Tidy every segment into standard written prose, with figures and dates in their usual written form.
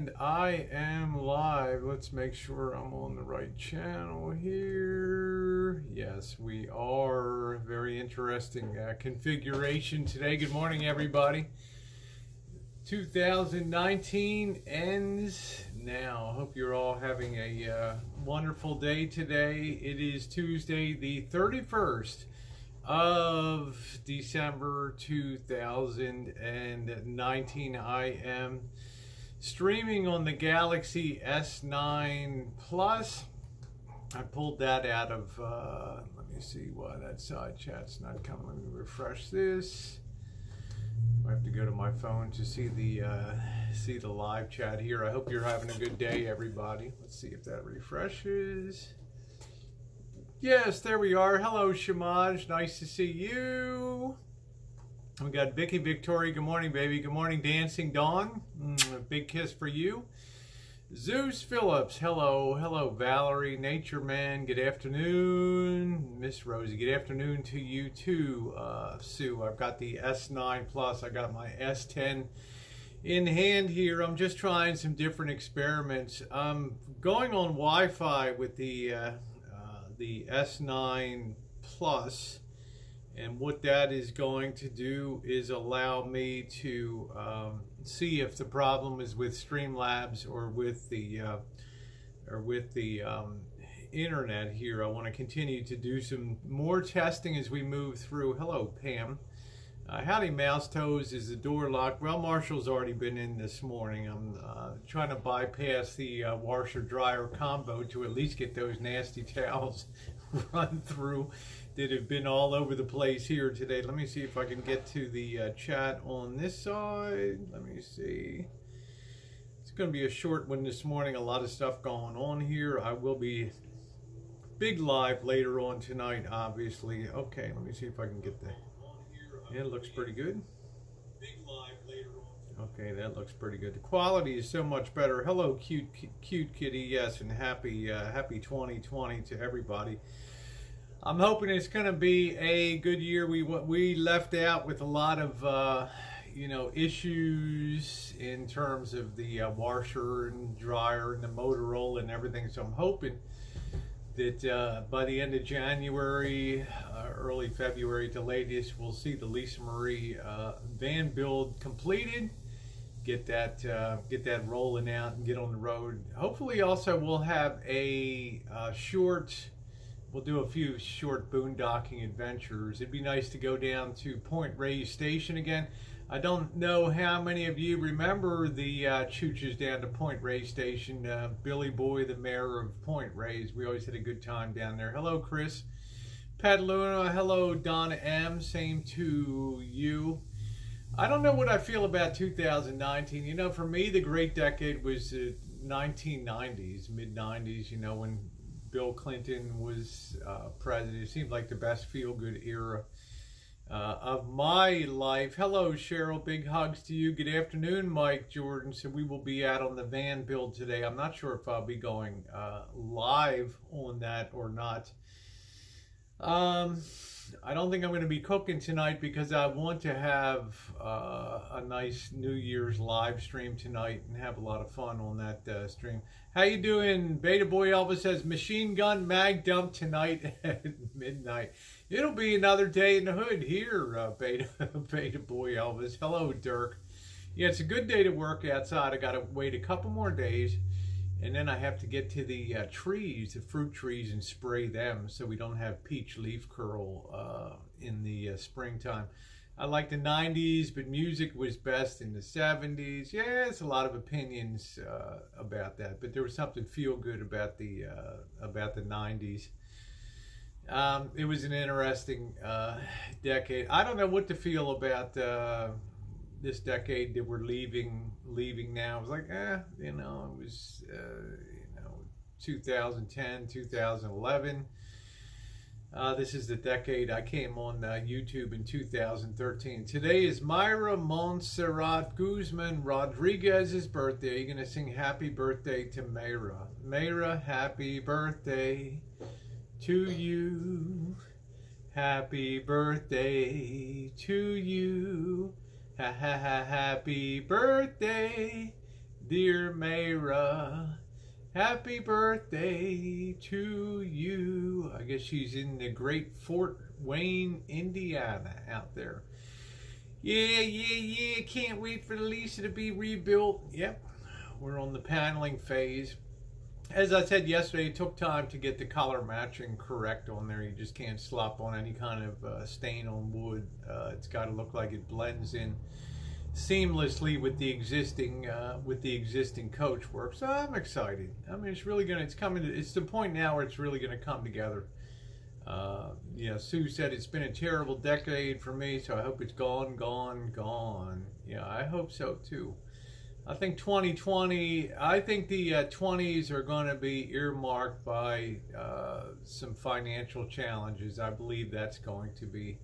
And I am live. Let's make sure I'm on the right channel here. Yes, we are. Very interesting configuration today. Good morning, everybody. 2019 ends now. Hope you're all having a wonderful day today. It is Tuesday, the 31st of December 2019. I am streaming on the Galaxy S9 Plus. I pulled that out of, let me see why that side chat's not coming. Let me refresh this. I have to go to my phone to see the live chat here. I hope you're having a good day, everybody. Let's see if that refreshes. Yes, there we are. Hello, Shamaj. Nice to see you. We got Vicky Victoria. Good morning, baby. Good morning, Dancing Dawn. A big kiss for you. Zeus Phillips. Hello. Hello, Valerie. Nature Man. Good afternoon. Miss Rosie. Good afternoon to you, too, Sue. I've got the S9 Plus. I got my S10 in hand here. I'm just trying some different experiments. I'm going on Wi-Fi with the S9 Plus, and what that is going to do is allow me to see if the problem is with Streamlabs or with the internet here. I want to continue to do some more testing as we move through. Hello, Pam. Howdy, Mouse Toes. Is the door locked? Well, Marshall's already been in this morning. I'm trying to bypass the washer-dryer combo to at least get those nasty towels run through that have been all over the place here today. Let me see if I can get to the chat on this side. Let me see. It's going to be a short one this morning. A lot of stuff going on here. I will be big live later on tonight, obviously. Okay, let me see if I can get the... Yeah, it looks pretty good. Okay, that looks pretty good. The quality is so much better. Hello, cute kitty. Yes, and happy 2020 to everybody. I'm hoping it's going to be a good year. We left out with a lot of issues in terms of the washer and dryer and the Motorola and everything. So I'm hoping that by the end of January, early February at the latest, we'll see the Lisa Marie van build completed. Get that rolling out and get on the road. Hopefully, also we'll have a we'll do a few short boondocking adventures. It'd be nice to go down to Point Reyes Station again. I don't know how many of you remember the chooches down to Point Reyes Station. Billy Boy, the mayor of Point Reyes. We always had a good time down there. Hello, Chris. Pat Luna. Hello, Donna M. Same to you. I don't know what I feel about 2019. You know, for me, the great decade was the 1990s, mid-90s, when Bill Clinton was president. It seemed like the best feel-good era of my life. Hello, Cheryl. Big hugs to you. Good afternoon, Mike Jordan. So we will be out on the van build today. I'm not sure if I'll be going live on that or not. I don't think I'm going to be cooking tonight because I want to have a nice New Year's live stream tonight and have a lot of fun on that stream. How you doing? Beta Boy Elvis says machine gun mag dump tonight at midnight. It'll be another day in the hood here, Beta Boy Elvis. Hello, Dirk. Yeah, it's a good day to work outside. I got to wait a couple more days, and then I have to get to the trees, the fruit trees, and spray them so we don't have peach leaf curl in the springtime. I like the 90s, but music was best in the 70s. Yeah, it's a lot of opinions about that, but there was something feel good about the 90s. It was an interesting decade. I don't know what to feel about this decade that we're leaving now. It was like, it was 2010, 2011. This is the decade I came on YouTube in 2013. Today is Myra Montserrat Guzman Rodriguez's birthday. You're going to sing happy birthday to Myra. Myra, happy birthday to you. Happy birthday to you. Ha ha ha, happy birthday, Dear Mayra, happy birthday to you. I guess she's in the great Fort Wayne, Indiana out there. Yeah. Can't wait for the Lisa to be rebuilt. Yep, we're on the paneling phase. As I said yesterday, it took time to get the color matching correct on there. You just can't slop on any kind of stain on wood. It's got to look like it blends in seamlessly with the existing coach work. So I'm excited. I mean, it's coming. It's the point now where it's really gonna come together. Yeah, Sue said it's been a terrible decade for me, so I hope it's gone. Yeah, I hope so too. I think 2020, I think the 20s are going to be earmarked by some financial challenges. I believe that's going to be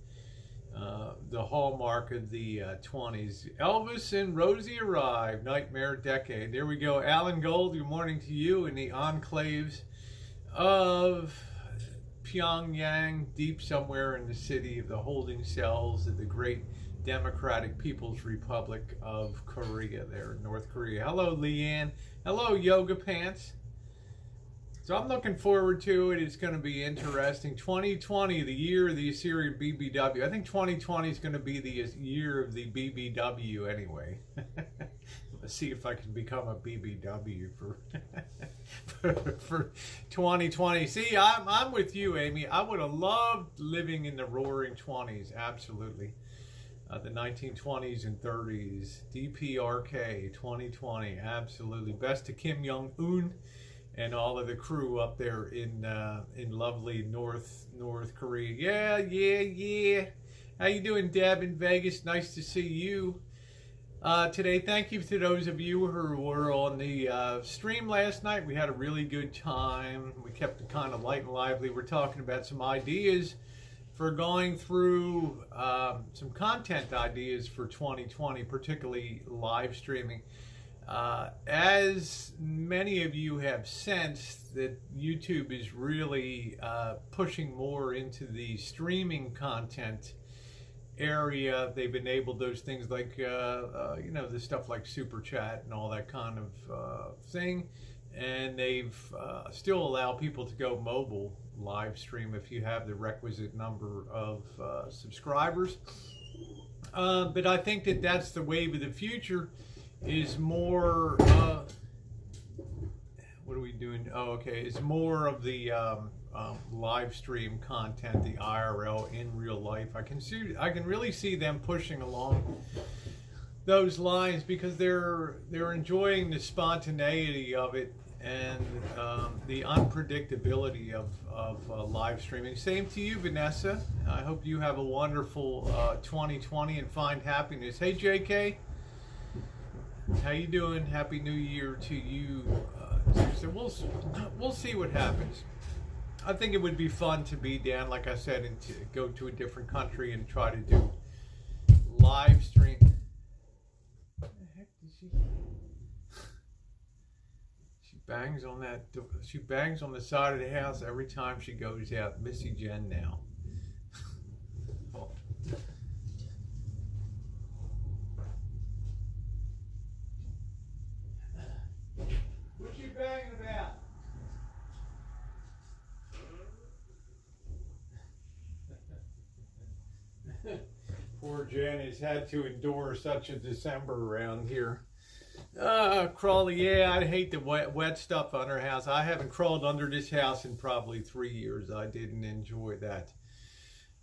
the hallmark of the 20s. Elvis and Rosie arrived, nightmare decade. There we go. Alan Gold, good morning to you in the enclaves of Pyongyang, deep somewhere in the city of the holding cells of the great Democratic People's Republic of Korea there in North Korea. Hello, Leanne. Hello, Yoga Pants. So I'm looking forward to it. It's going to be interesting. 2020, the year of the Assyrian BBW. I think 2020 is going to be the year of the BBW anyway. Let's see if I can become a BBW for 2020. See, I'm with you, Amy. I would have loved living in the roaring 20s. Absolutely. The 1920s and 30s. DPRK 2020. Absolutely. Best to Kim Jong-un and all of the crew up there in lovely North Korea. Yeah. How you doing, Deb in Vegas? Nice to see you today. Thank you to those of you who were on the stream last night. We had a really good time. We kept it kind of light and lively. We're talking about some ideas for going through some content ideas for 2020, particularly live streaming. As many of you have sensed, that YouTube is really pushing more into the streaming content area. They've enabled those things like the stuff like Super Chat and all that kind of thing, and they've still allow people to go mobile live stream if you have the requisite number of subscribers. But I think that that's the wave of the future. Is more what are we doing? Oh, okay. It's more of the live stream content, the IRL in real life. I can really see them pushing along those lines because they're enjoying the spontaneity of it and the unpredictability of live streaming. Same to you, Vanessa. I hope you have a wonderful 2020 and find happiness. Hey, JK. How you doing? Happy New Year to you. So we'll see what happens. I think it would be fun to be down, like I said, and to go to a different country and try to do live stream. What the heck did she? She bangs on that. She bangs on the side of the house every time she goes out. Missy Jen now. Oh. What you banging about? Poor Jen has had to endure such a December around here. Crawley, yeah, I hate the wet stuff on her house. I haven't crawled under this house in probably 3 years. I didn't enjoy that.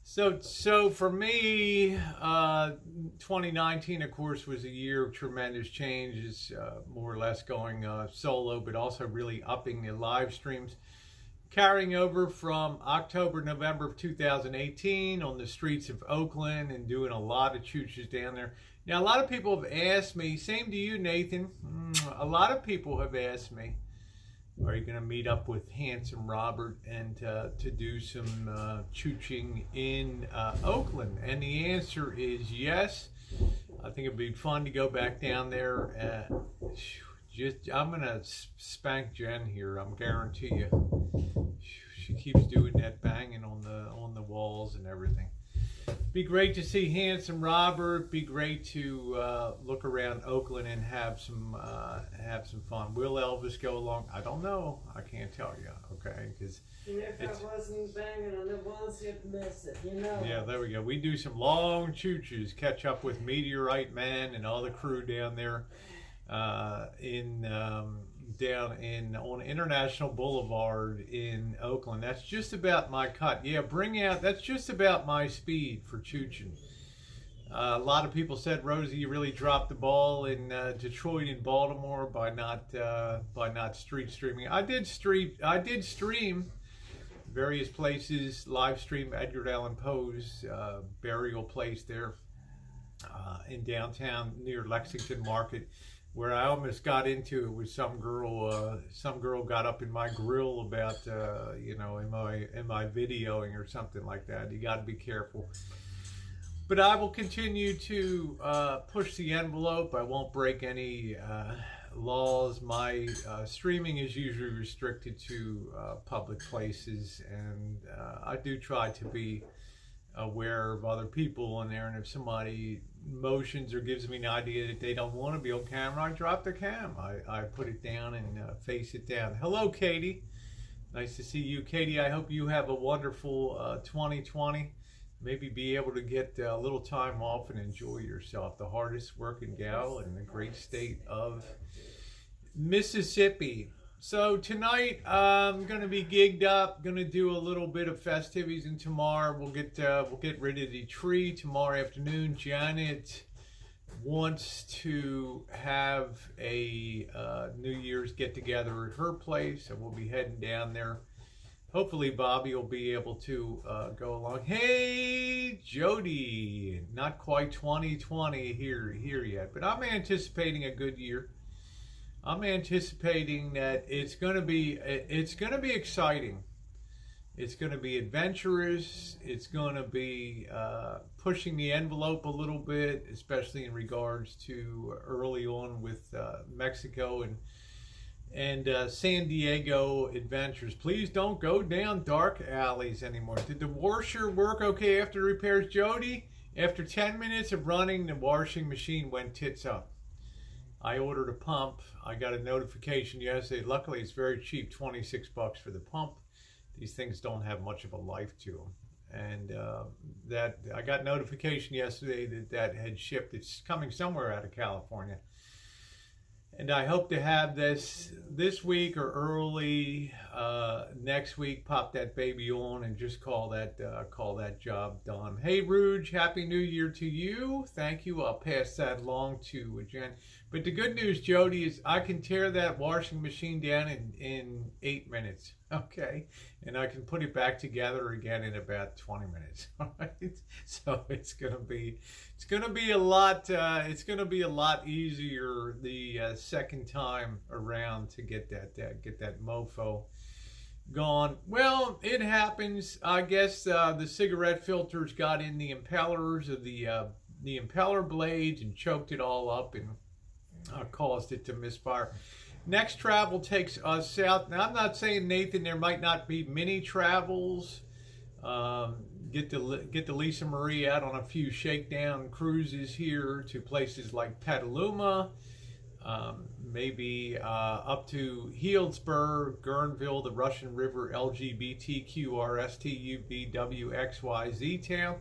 So for me, 2019, of course, was a year of tremendous changes, more or less going solo, but also really upping the live streams. Carrying over from October, November of 2018 on the streets of Oakland and doing a lot of chooches down there. Now, a lot of people have asked me, same to you, Nathan, a lot of people have asked me, are you going to meet up with Handsome Robert and to do some chooching in Oakland? And the answer is yes. I think it'd be fun to go back down there. I'm going to spank Jen here, I'm guarantee you. She keeps doing that banging on the walls and everything. Be great to see handsome Robert. Be great to look around Oakland and have some fun. Will Elvis go along? I don't know. I can't tell you. Okay, because if I wasn't banging on the walls, you'd miss it. You know. Yeah, there we go. We do some long choo-choos, catch up with Meteorite Man and all the crew down there on International Boulevard in Oakland. That's just about my cut. Yeah, that's just about my speed for choo-choo. A lot of people said, Rosie, you really dropped the ball in Detroit and Baltimore by not street streaming. I did stream various places, live stream Edgar Allan Poe's burial place there in downtown near Lexington Market, where I almost got into it with some girl. Some girl got up in my grill about, am I videoing or something like that. You got to be careful. But I will continue to push the envelope. I won't break any laws. My streaming is usually restricted to public places, and I do try to be aware of other people on there, and if somebody motions or gives me an idea that they don't want to be on camera, I drop the cam. I put it down and face it down. Hello, Katie. Nice to see you, Katie. I hope you have a wonderful 2020. Maybe be able to get a little time off and enjoy yourself. The hardest working gal in the great state of Mississippi. So tonight I'm going to be gigged up. Going to do a little bit of festivities, and tomorrow we'll get rid of the tree tomorrow afternoon. Janet wants to have a New Year's get together at her place, and we'll be heading down there. Hopefully Bobby will be able to go along. Hey, Jody, not quite 2020 here yet, but I'm anticipating a good year. I'm anticipating that it's going to be exciting. It's going to be adventurous. It's going to be pushing the envelope a little bit, especially in regards to early on with Mexico and San Diego adventures. Please don't go down dark alleys anymore. Did the washer work okay after repairs, Jody? After 10 minutes of running, the washing machine went tits up. I ordered a pump. I got a notification yesterday. Luckily, it's very cheap, $26 for the pump. These things don't have much of a life to them. And that I got notification yesterday that had shipped. It's coming somewhere out of California. And I hope to have this week or early next week. Pop that baby on and just call that job done. Hey, Rouge, Happy New Year to you. Thank you. I'll pass that along to Jen. But the good news, Jody, is I can tear that washing machine down in 8 minutes. Okay, and I can put it back together again in about 20 minutes. All right, so it's gonna be a lot. It's gonna be a lot easier the second time around to get that mofo gone. Well, it happens. I guess the cigarette filters got in the impellers of the impeller blades and choked it all up and caused it to misfire. Next travel takes us south. Now, I'm not saying, Nathan, there might not be many travels. Get the Lisa Marie out on a few shakedown cruises here to places like Petaluma, maybe up to Healdsburg, Guerneville, the Russian River, LGBTQRSTUVWXYZ town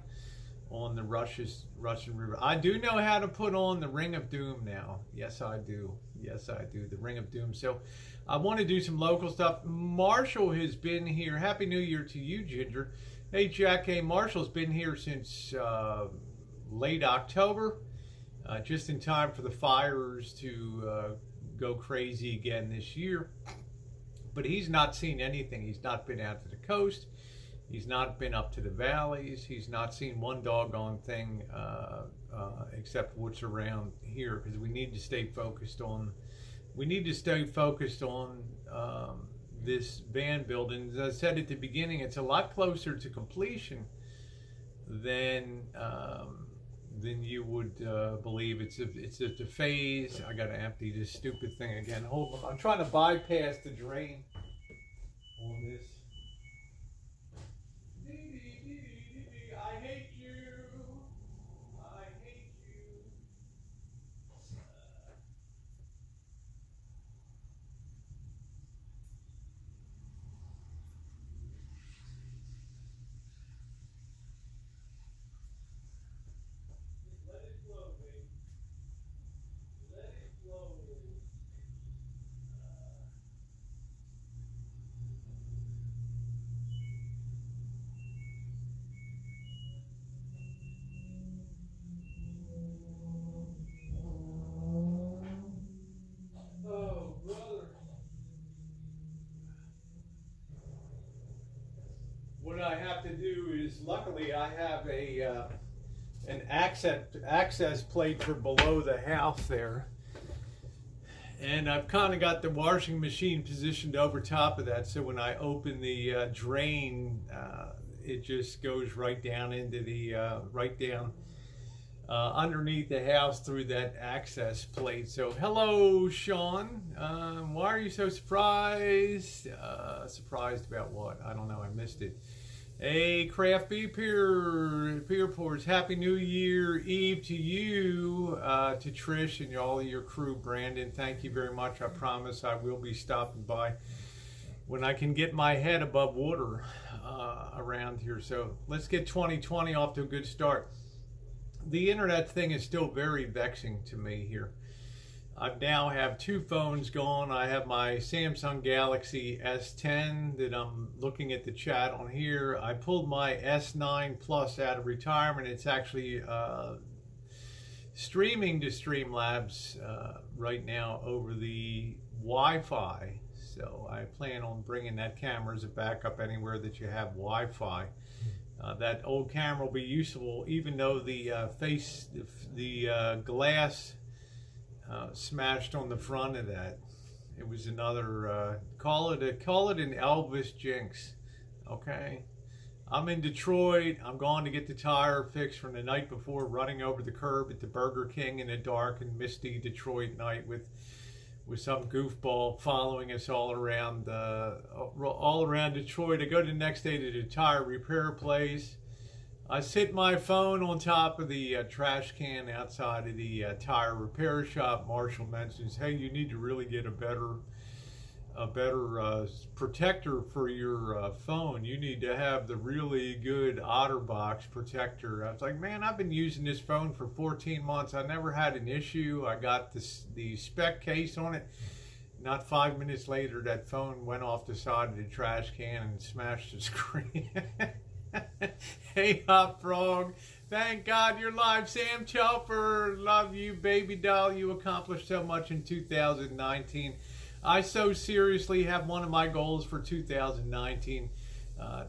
on the Russian River. I do know how to put on the Ring of Doom now. Yes, I do. Yes, I do. The Ring of Doom. So I want to do some local stuff. Marshall has been here. Happy New Year to you, Ginger. Hey, Jack. Hey, Marshall's been here since late October, just in time for the fires to go crazy again this year. But he's not seen anything. He's not been out to the coast. He's not been up to the valleys. He's not seen one doggone thing except what's around here, because we need to stay focused on. This van building. As I said at the beginning, it's a lot closer to completion than you would believe. It's a phase. I got to empty this stupid thing again. Hold on. I'm trying to bypass the drain on this. I hate you. have to do is, luckily, I have an access plate for below the house there, and I've kind of got the washing machine positioned over top of that, so when I open the drain, it just goes right down into the underneath the house through that access plate. So hello, Sean. Why are you so surprised? Surprised about what? I don't know. I missed it. Hey, Craft Beer Pours. Happy New Year Eve to you, to Trish and all of your crew. Brandon, thank you very much. I promise I will be stopping by when I can get my head above water around here. So let's get 2020 off to a good start. The internet thing is still very vexing to me here. I now have two phones going. I have my Samsung Galaxy S10 that I'm looking at the chat on here. I pulled my S9 Plus out of retirement. It's actually streaming to Streamlabs right now over the Wi-Fi. So I plan on bringing that camera as a backup anywhere that you have Wi-Fi. That old camera will be useful, even though the glass smashed on the front of that. It was another call it an Elvis jinx. Okay, I'm in Detroit. I'm going to get the tire fixed from the night before, running over the curb at the Burger King in a dark and misty Detroit night with some goofball following us all around Detroit. I go the next day to the tire repair place. I sit my phone on top of the trash can outside of the tire repair shop. Marshall mentions, hey, you need to really get a better protector for your phone. You need to have the really good OtterBox protector. I was like, man, I've been using this phone for 14 months. I never had an issue. I got the spec case on it. Not 5 minutes later, that phone went off the side of the trash can and smashed the screen. Hey, Hot Frog. Thank God you're live. Sam Chelfer, love you, baby doll. You accomplished so much in 2019. I so seriously have one of my goals for 2019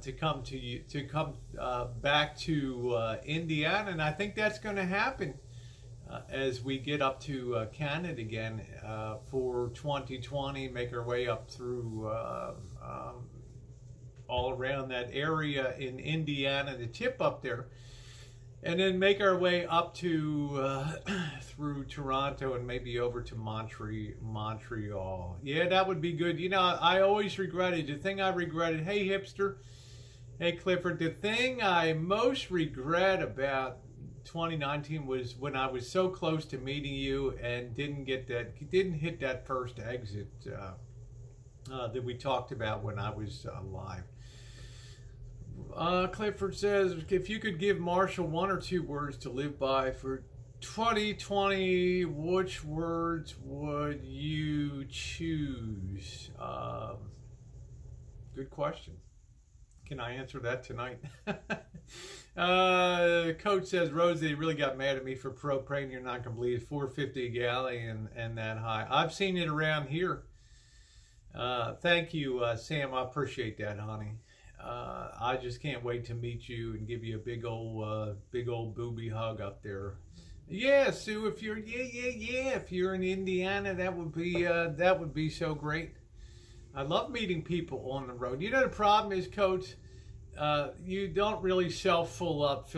to come back to Indiana, and I think that's going to happen as we get up to Canada again for 2020. Make our way up through all around that area in Indiana, the tip up there. And then make our way up to through Toronto and maybe over to Montreal. Yeah, that would be good. You know, I always regretted, the thing I regretted, hey hipster, hey Clifford, the thing I most regret about 2019 was when I was so close to meeting you and didn't hit that first exit that we talked about when I was live. Clifford says, if you could give Marshall one or two words to live by for 2020, which words would you choose? Good question. Can I answer that tonight? Coach says, Rosie really got mad at me for propane. You're not going to believe it. $4.50 a gallon and that high. I've seen it around here. Thank you, Sam. I appreciate that, honey. I just can't wait to meet you and give you a big old booby hug up there. Yeah, Sue, if you're if you're in Indiana, that would be so great. I love meeting people on the road. You know, the problem is, Coach, you don't really fill up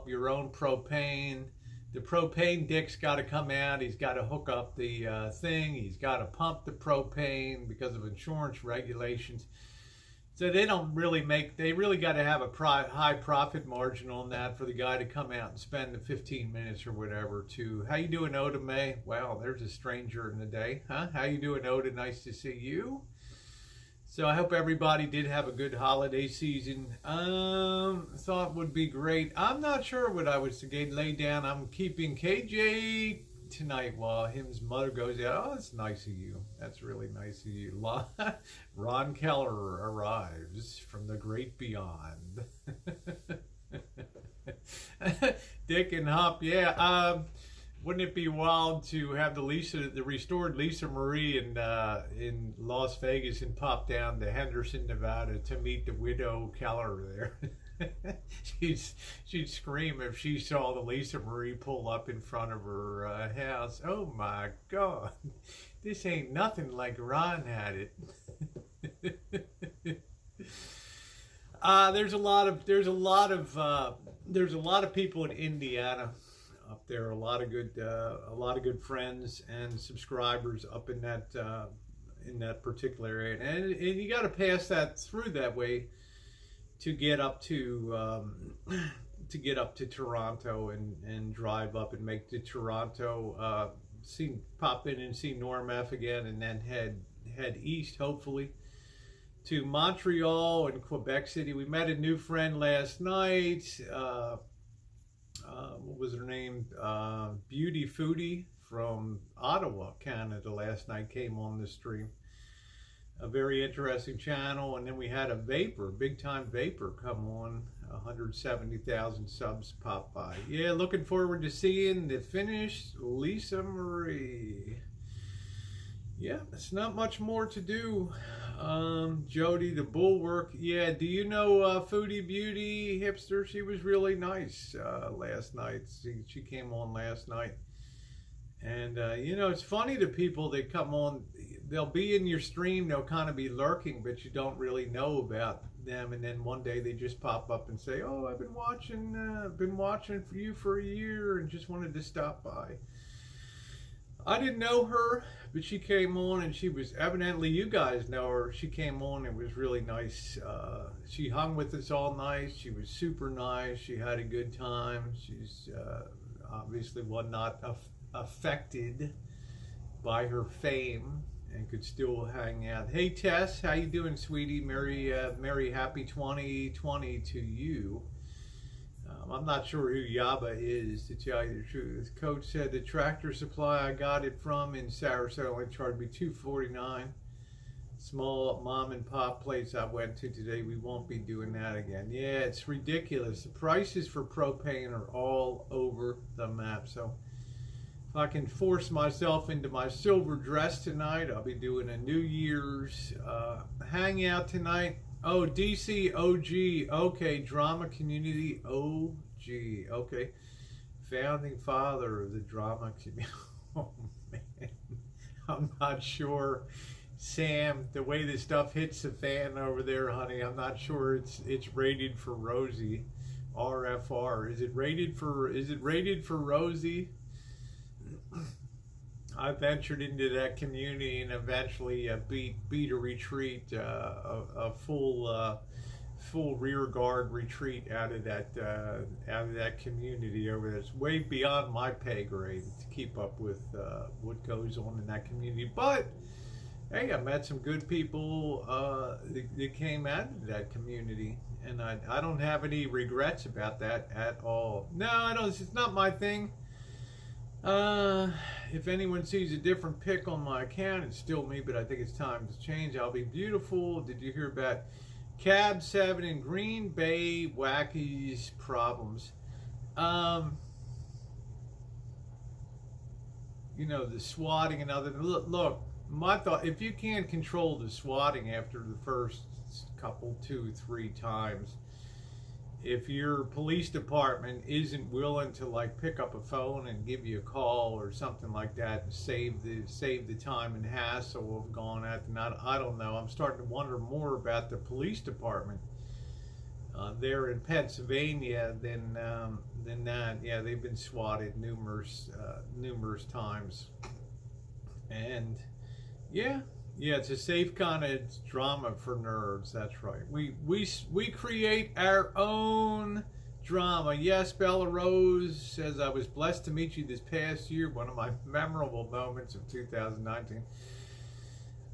your own propane. The propane dick's got to come out. He's got to hook up the thing. He's got to pump the propane because of insurance regulations. So they really got to have a high profit margin on that for the guy to come out and spend the 15 minutes or whatever to, how you doing, Oda May? Well, there's a stranger in the day, huh? How you doing, Oda? Nice to see you. So I hope everybody did have a good holiday season. Thought would be great. I'm not sure what I was to lay down. I'm keeping KJ tonight while his mother goes out. Oh, that's nice of you. That's really nice of you. Ron Keller arrives from the great beyond. Dick and Hop, yeah. Wouldn't it be wild to have the restored Lisa Marie in Las Vegas and pop down to Henderson, Nevada to meet the widow Keller there? she'd scream if she saw the Lisa Marie pull up in front of her house. Oh my God, this ain't nothing like Ron had it. There's a lot of people in Indiana up there. A lot of good friends and subscribers up in that particular area, and you got to pass that through that way to get up to Toronto and drive up and make to Toronto. Pop in and see Norm F again, and then head east, hopefully, to Montreal and Quebec City. We met a new friend last night. What was her name? Beauty Foodie from Ottawa, Canada. Last night came on the stream. A very interesting channel. And then we had a big time vapor come on. 170,000 subs pop by. Yeah, looking forward to seeing the finished Lisa Marie. Yeah, it's not much more to do. Jody the Bulwark. Yeah, do you know Foodie Beauty Hipster? She was really nice last night. She came on last night. And, it's funny to people that come on. They'll be in your stream. They'll kind of be lurking, but you don't really know about them. And then one day they just pop up and say, oh, I've been watching for you for a year and just wanted to stop by. I didn't know her, but she came on, and she was evidently, you guys know her. She came on. It was really nice. She hung with us all night. She was super nice. She had a good time. She's obviously not affected by her fame and could still hang out. Hey Tess, how you doing, sweetie? Merry happy 2020 to you. I'm not sure who Yaba is, to tell you the truth. Coach said the Tractor Supply I got it from in Sarasota only charged me $2.49. Small mom and pop place I went to today. We won't be doing that again. Yeah, it's ridiculous. The prices for propane are all over the map. So if I can force myself into my silver dress tonight, I'll be doing a New Year's hangout tonight. Oh, DC OG. Okay, drama community OG. Okay. Founding father of the drama community. Oh, man. I'm not sure. Sam, the way this stuff hits the fan over there, honey, I'm not sure it's rated for Rosie. RFR. Is it rated for Rosie? I ventured into that community and eventually beat a retreat, a full rear guard retreat out of that community over there. It's way beyond my pay grade to keep up with what goes on in that community. But hey, I met some good people that came out of that community, and I don't have any regrets about that at all. No, I don't. It's not my thing. If anyone sees a different pic on my account, it's still me, but I think it's time to change. I'll be beautiful. Did you hear about Cab 7 in Green Bay Wackies problems? The swatting and other. Look, my thought, if you can't control the swatting after the first couple, 2-3 times, if your police department isn't willing to pick up a phone and give you a call or something like that and save the time and hassle of going out tonight, I don't know. I'm starting to wonder more about the police department there in Pennsylvania than that. Yeah, they've been swatted numerous times, and yeah, it's a safe kind of drama for nerds. That's right. We create our own drama. Yes, Bella Rose says, I was blessed to meet you this past year. One of my memorable moments of 2019.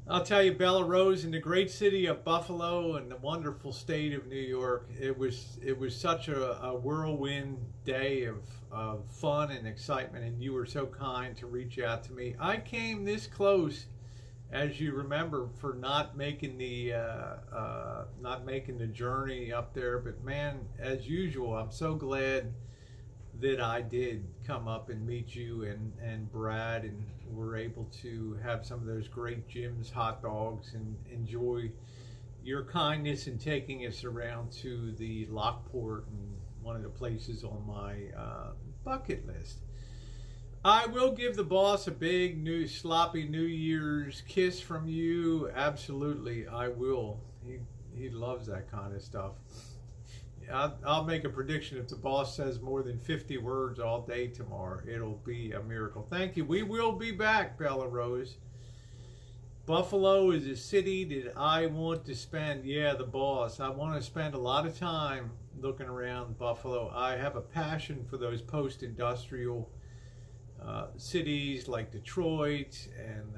I'll tell you, Bella Rose, in the great city of Buffalo and the wonderful state of New York, it was such a whirlwind day of fun and excitement, and you were so kind to reach out to me. I came this close, as you remember, for not making the journey up there, but man, as usual, I'm so glad that I did come up and meet you and Brad, and were able to have some of those great Jim's hot dogs and enjoy your kindness in taking us around to the Lockport, and one of the places on my bucket list. I will give the boss a big new sloppy New Year's kiss from you. Absolutely, I will. He loves that kind of stuff. I'll make a prediction. If the boss says more than 50 words all day tomorrow, it'll be a miracle. Thank you. We will be back, Bella Rose. Buffalo is a city that I want to spend. Yeah, the boss. I want to spend a lot of time looking around Buffalo. I have a passion for those post-industrial cities like Detroit and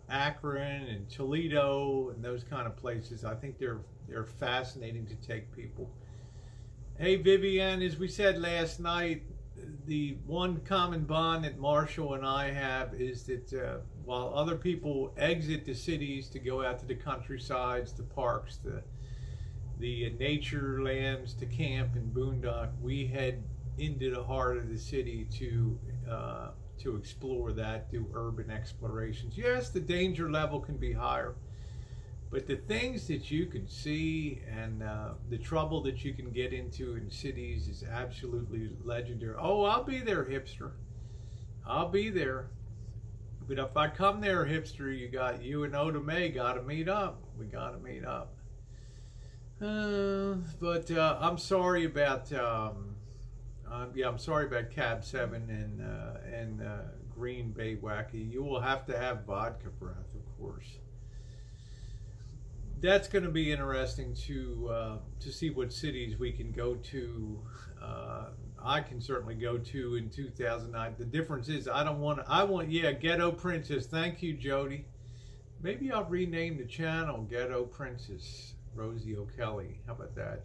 Akron and Toledo and those kind of places. I think they're fascinating to take people. Hey Vivian, as we said last night, the one common bond that Marshall and I have is that while other people exit the cities to go out to the countrysides, the parks, the nature lands, to camp and boondock, we head into the heart of the city to explore that, do urban explorations. Yes, the danger level can be higher, but the things that you can see and the trouble that you can get into in cities is absolutely legendary. Oh, I'll be there, hipster. I'll be there. But if I come there, hipster, you and Oda May got to meet up. We got to meet up. But I'm sorry about I'm sorry about Cab 7 and Green Bay Wacky. You will have to have vodka breath, of course. That's going to be interesting to see what cities we can go to. I can certainly go to in 2009. The difference is I want Ghetto Princess. Thank you, Jody. Maybe I'll rename the channel Ghetto Princess Rosie O'Kelly. How about that?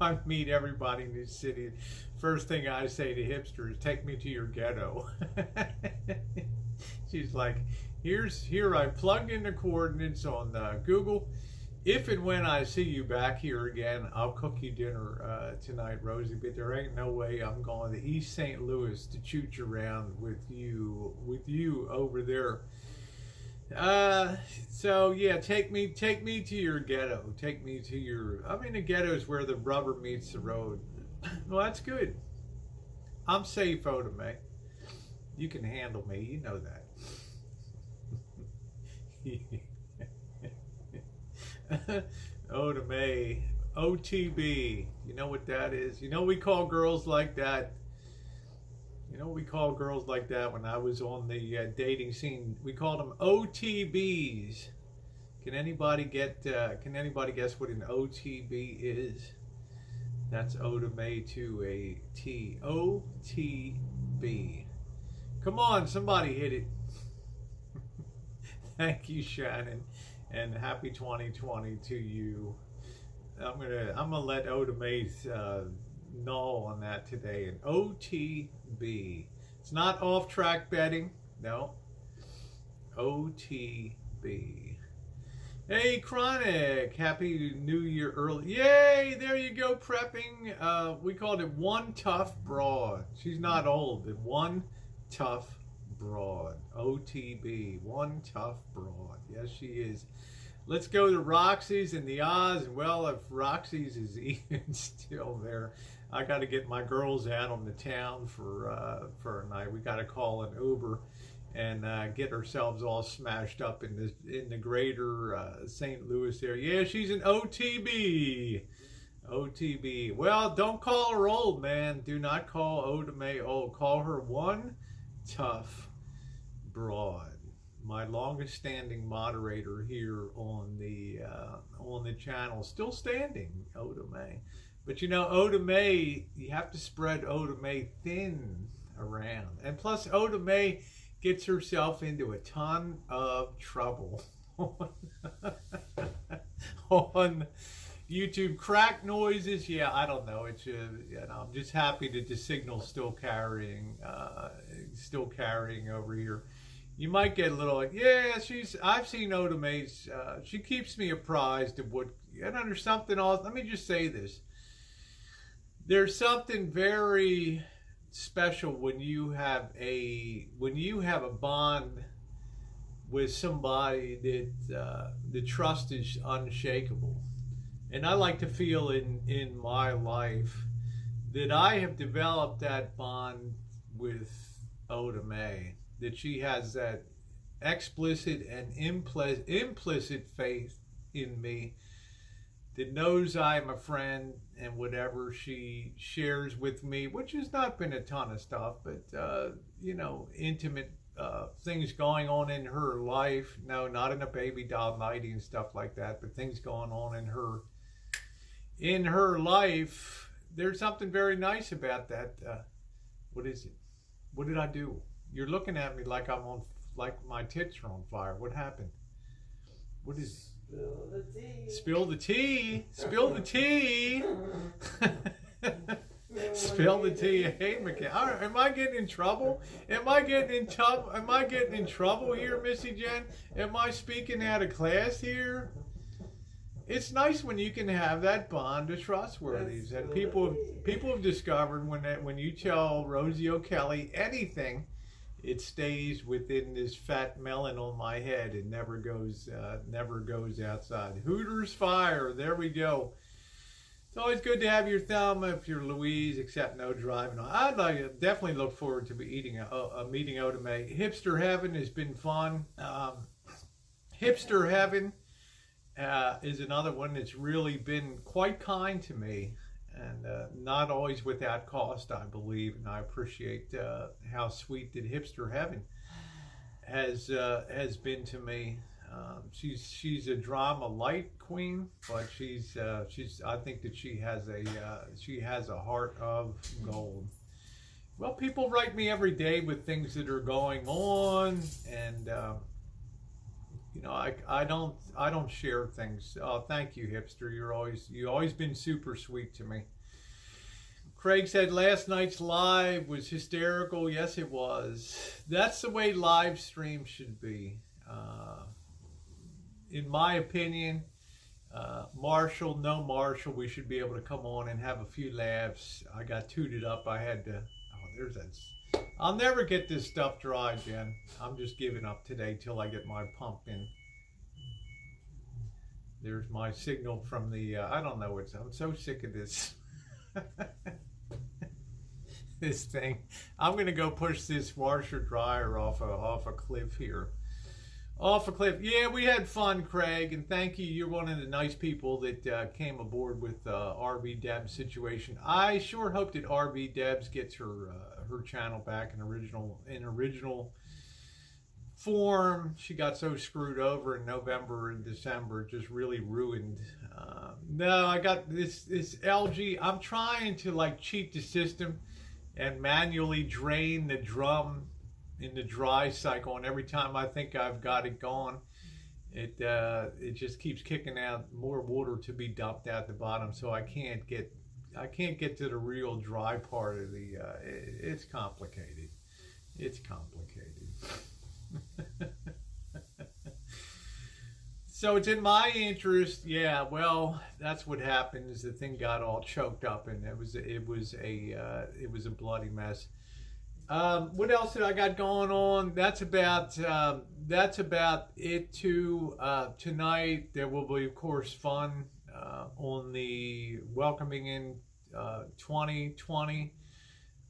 I meet everybody in this city. First thing I say to hipsters, take me to your ghetto. She's like, here I plugged in the coordinates on Google. If and when I see you back here again, I'll cook you dinner tonight, Rosie, but there ain't no way I'm going to East St. Louis to chooch around with you over there. So yeah, take me to your ghetto. Take me to your, the ghetto is where the rubber meets the road. Well, that's good. I'm safe, Oda May. You can handle me, you know that. Oda May, OTB, you know what that is? You know we call girls like that. You know, we call girls like that when I was on the dating scene. We called them OTBs. Can anybody guess what an OTB is? That's Oda May to a T. OTB. Come on, somebody hit it. Thank you, Shannon, and happy 2020 to you. I'm gonna let Oda May null on that today. An OTB. It's not off-track betting. No. OTB. Hey, Chronic. Happy New Year early. Yay! There you go, prepping. We called it One Tough Broad. She's not old, but One Tough Broad. OTB. One Tough Broad. Yes, she is. Let's go to Roxy's and the Oz. And well, if Roxy's is even still there, I got to get my girls out on the town for a night. We got to call an Uber and get ourselves all smashed up in the greater St. Louis area. Yeah, she's an OTB. OTB. Well, don't call her old, man. Do not call Oda May old. Call her One Tough Broad. My longest standing moderator here on the channel, still standing, Oda May. But you know, Oda May, you have to spread Oda May thin around. And plus, Oda May gets herself into a ton of trouble on YouTube. Crack noises, yeah, I don't know. It's I'm just happy that the signal's still carrying over here. You might get a little like, yeah, I've seen Oda May's, she keeps me apprised of what, and under something else. Let me just say this. There's something very special when you have a bond with somebody that the trust is unshakable. And I like to feel in my life that I have developed that bond with Oda Mae, that she has that explicit and implicit faith in me, that knows I'm a friend, and whatever she shares with me, which has not been a ton of stuff, but intimate things going on in her life. No, not in a baby doll nighty and stuff like that, but things going on in her life. There's something very nice about that. What is it? What did I do? You're looking at me like like my tits are on fire. What happened? What is it? Spill the tea. Spill the tea. Spill the tea. Hey, McKay. Am I getting in trouble? Am I getting in trouble here, Missy Jen? Am I speaking out of class here? It's nice when you can have that bond of trustworthiness, and people have discovered when you tell Rosie O'Kelly anything, it stays within this fat melon on my head. It never goes outside. Hooters fire. There we go. It's always good to have your thumb if you're Louise, except no driving. I'd definitely look forward to meeting Oda Mae. Hipster Heaven has been fun. Hipster Heaven is another one that's really been quite kind to me, and not always without cost, I believe. And I appreciate how sweet that Hipster Heaven has been to me. She's a drama light queen, but she's I think that she has a heart of gold. Well, people write me every day with things that are going on, and I don't share things. Oh, thank you, Hipster. You always been super sweet to me. Craig said last night's live was hysterical. Yes, it was. That's the way live streams should be. In my opinion, Marshall, we should be able to come on and have a few laughs. I got tooted up. I had to. Oh, there's that. I'll never get this stuff dry, Jen. I'm just giving up today till I get my pump in. There's my signal from the, I don't know I'm so sick of this. This thing. I'm going to go push this washer dryer off a cliff here. Off a cliff. Yeah, we had fun, Craig, and thank you. You're one of the nice people that came aboard with RB Deb's situation. I sure hope that RB Debs gets her channel back in original form. She got so screwed over in November and December, just really ruined. No, I got this LG. I'm trying to cheat the system and manually drain the drum in the dry cycle, and every time I think I've got it gone, it just keeps kicking out more water to be dumped out the bottom, so I can't get to the real dry part of the it's complicated. So it's in my interest. Yeah, well, that's what happened. Is the thing got all choked up, and it was a bloody mess. What else did I got going on? That's about it too. Tonight there will be, of course, fun on the welcoming in 2020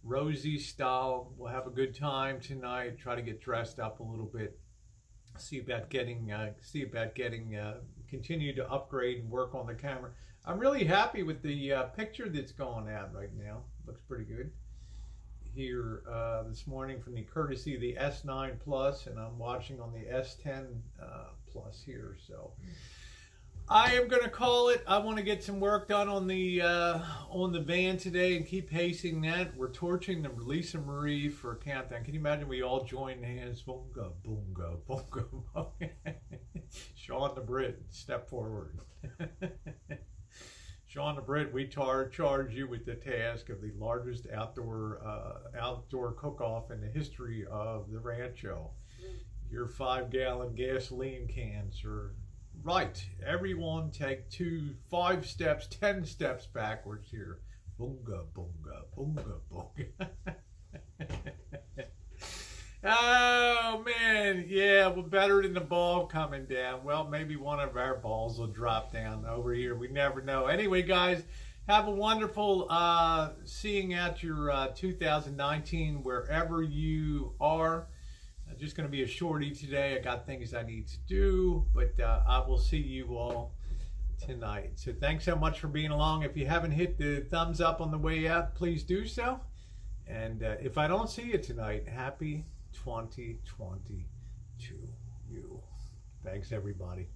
Rosie style. We'll have a good time tonight. Try to get dressed up a little bit. See about getting continue to upgrade and work on the camera. I'm really happy with the picture that's going out right now. Looks pretty good. Here this morning from the courtesy of the S9 Plus, and I'm watching on the S10 Plus here. So I am going to call it. I want to get some work done on the van today and keep pacing that. We're torching the Lisa Marie for countdown. Can you imagine we all join hands? Boonga, boonga, boonga. Sean the Brit, step forward. Sean the Brit, we charge you with the task of the largest outdoor cook-off in the history of the Rancho. Your 5-gallon gasoline cans are right. Everyone take 10 steps backwards here. Boonga, boonga, boonga, boonga. Oh man, yeah, well, better than the ball coming down. Well, maybe one of our balls will drop down over here. We never know. Anyway, guys, have a wonderful seeing out your 2019 wherever you are. Just going to be a shorty today. I got things I need to do, but I will see you all tonight. So thanks so much for being along. If you haven't hit the thumbs up on the way out, please do so. And if I don't see you tonight, happy 2020 to you. Thanks, everybody.